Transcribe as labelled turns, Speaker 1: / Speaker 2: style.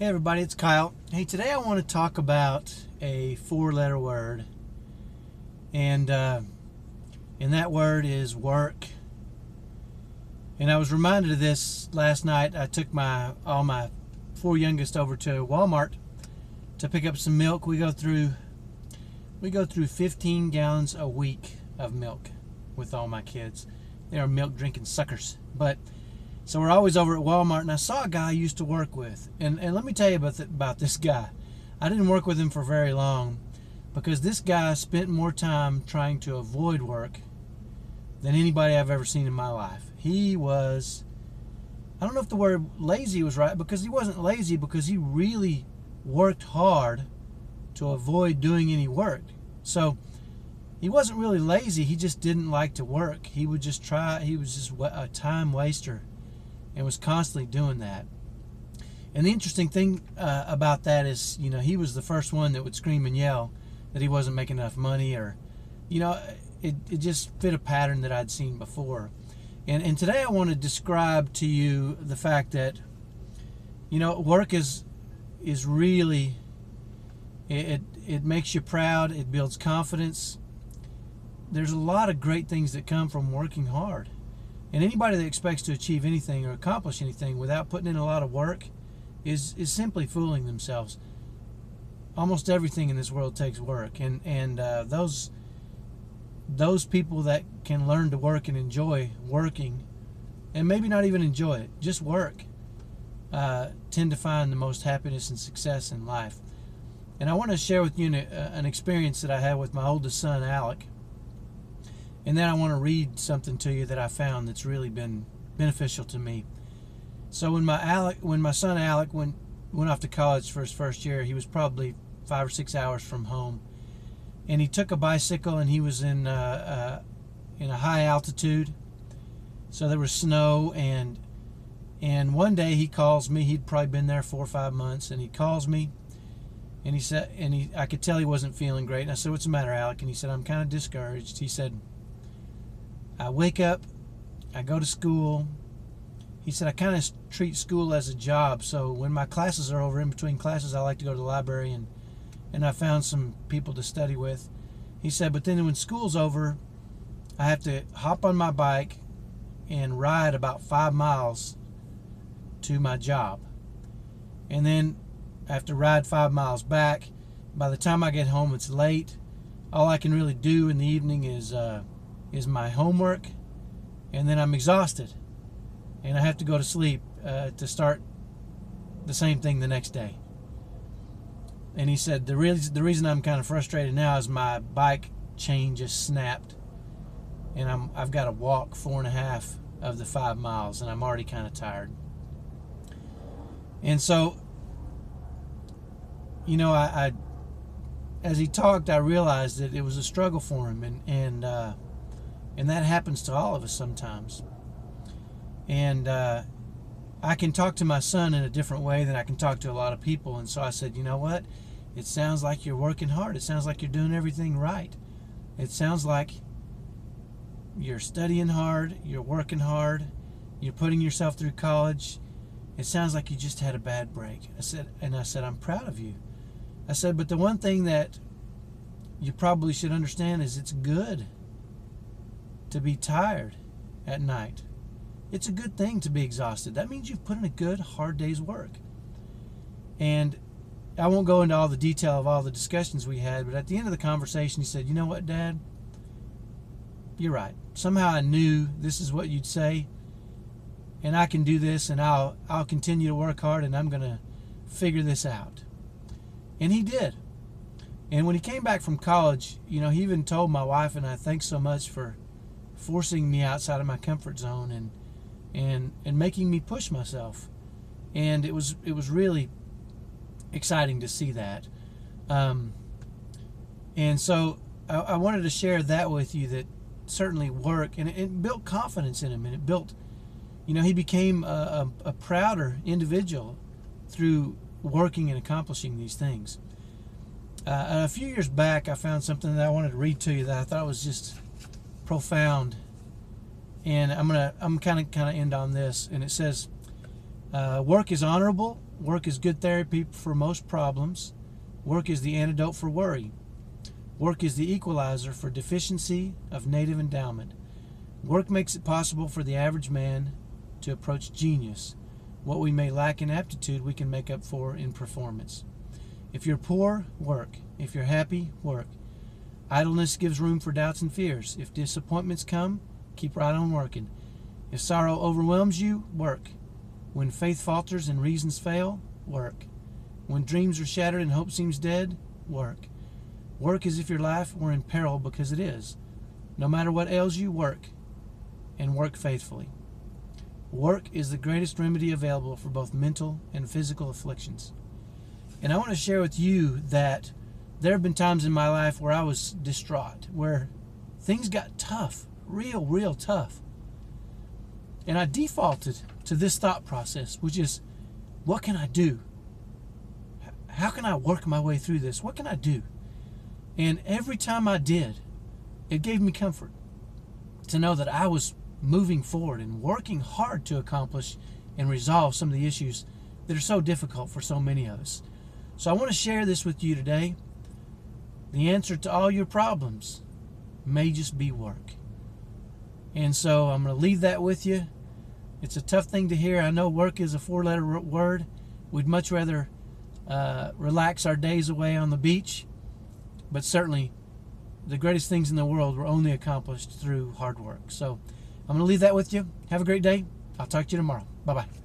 Speaker 1: Hey everybody, it's Kyle. Hey, today I want to talk about a four-letter word, and that word is work. And I was reminded of this last night. I took all my four youngest over to Walmart to pick up some milk. We go through 15 gallons a week of milk with all my kids. They are milk drinking suckers, so we're always over at Walmart, and I saw a guy I used to work with. And let me tell you about this guy. I didn't work with him for very long because this guy spent more time trying to avoid work than anybody I've ever seen in my life. He was, I don't know if the word lazy was right, because he wasn't lazy, because he really worked hard to avoid doing any work. So he wasn't really lazy, he just didn't like to work. He would just try, he was just a time waster and was constantly doing that. And the interesting thing about that is, he was the first one that would scream and yell that he wasn't making enough money, or, it just fit a pattern that I'd seen before. And today I want to describe to you the fact that, work is really, it makes you proud, it builds confidence. There's a lot of great things that come from working hard. And anybody that expects to achieve anything or accomplish anything without putting in a lot of work is simply fooling themselves. Almost everything in this world takes work, and those people that can learn to work and enjoy working, and maybe not even enjoy it, just work, tend to find the most happiness and success in life. And I want to share with you an experience that I had with my oldest son, Alec. And then I want to read something to you that I found that's really been beneficial to me. So when my son Alec went off to college for his first year, he was probably 5 or 6 hours from home, and he took a bicycle, and he was in a high altitude, so there was snow, and one day he calls me. He'd probably been there 4 or 5 months, and he calls me, and he said, I could tell he wasn't feeling great. And I said, "What's the matter, Alec?" And he said, "I'm kind of discouraged." He said, "I wake up, I go to school." He said, "I kind of treat school as a job, so when my classes are over, in between classes, I like to go to the library, and I found some people to study with." He said, "But then when school's over, I have to hop on my bike and ride about 5 miles to my job. And then I have to ride 5 miles back. By the time I get home, it's late. All I can really do in the evening is my homework, and then I'm exhausted, and I have to go to sleep to start the same thing the next day." And he said, the reason I'm kind of frustrated now is my bike chain just snapped, and I've got to walk 4.5 of the 5 miles, and I'm already kind of tired. And so, I as he talked, I realized that it was a struggle for him, and that happens to all of us sometimes. And I can talk to my son in a different way than I can talk to a lot of people. And so I said, "You know what? It sounds like you're working hard. It sounds like you're doing everything right. It sounds like you're studying hard, you're working hard, you're putting yourself through college. It sounds like you just had a bad break." I said, "I'm proud of you." I said, "But the one thing that you probably should understand is it's good to be tired at night. It's a good thing to be exhausted. That means you've put in a good, hard day's work." And I won't go into all the detail of all the discussions we had, but at the end of the conversation, he said, "You know what, Dad? You're right. Somehow I knew this is what you'd say, and I can do this, and I'll continue to work hard, and I'm going to figure this out." And he did. And when he came back from college, he even told my wife and I, "Thanks so much for forcing me outside of my comfort zone and making me push myself." And it was really exciting to see that. And so I wanted to share that with you, that certainly work, and it built confidence in him, and it built, he became a prouder individual through working and accomplishing these things. A few years back, I found something that I wanted to read to you that I thought was just profound, and I'm kind of end on this. And it says, "Work is honorable Work is good therapy for most problems. Work is the antidote for worry. Work is the equalizer for deficiency of native endowment. Work makes it possible for the average man to approach genius. What we may lack in aptitude, we can make up for in performance. If you're poor, work. If you're happy, work. Idleness gives room for doubts and fears. If disappointments come, keep right on working. If sorrow overwhelms you, work. When faith falters and reasons fail, work. When dreams are shattered and hope seems dead, work. Work as if your life were in peril, because it is. No matter what ails you, work. And work faithfully. Work is the greatest remedy available for both mental and physical afflictions. And I want to share with you that there have been times in my life where I was distraught, where things got tough, real tough. And I defaulted to this thought process, which is, what can I do? How can I work my way through this? What can I do? And every time I did, it gave me comfort to know that I was moving forward and working hard to accomplish and resolve some of the issues that are so difficult for so many of us. So I want to share this with you today. The answer to all your problems may just be work. And so I'm going to leave that with you. It's a tough thing to hear. I know work is a 4-letter word. We'd much rather relax our days away on the beach. But certainly, the greatest things in the world were only accomplished through hard work. So I'm going to leave that with you. Have a great day. I'll talk to you tomorrow. Bye-bye.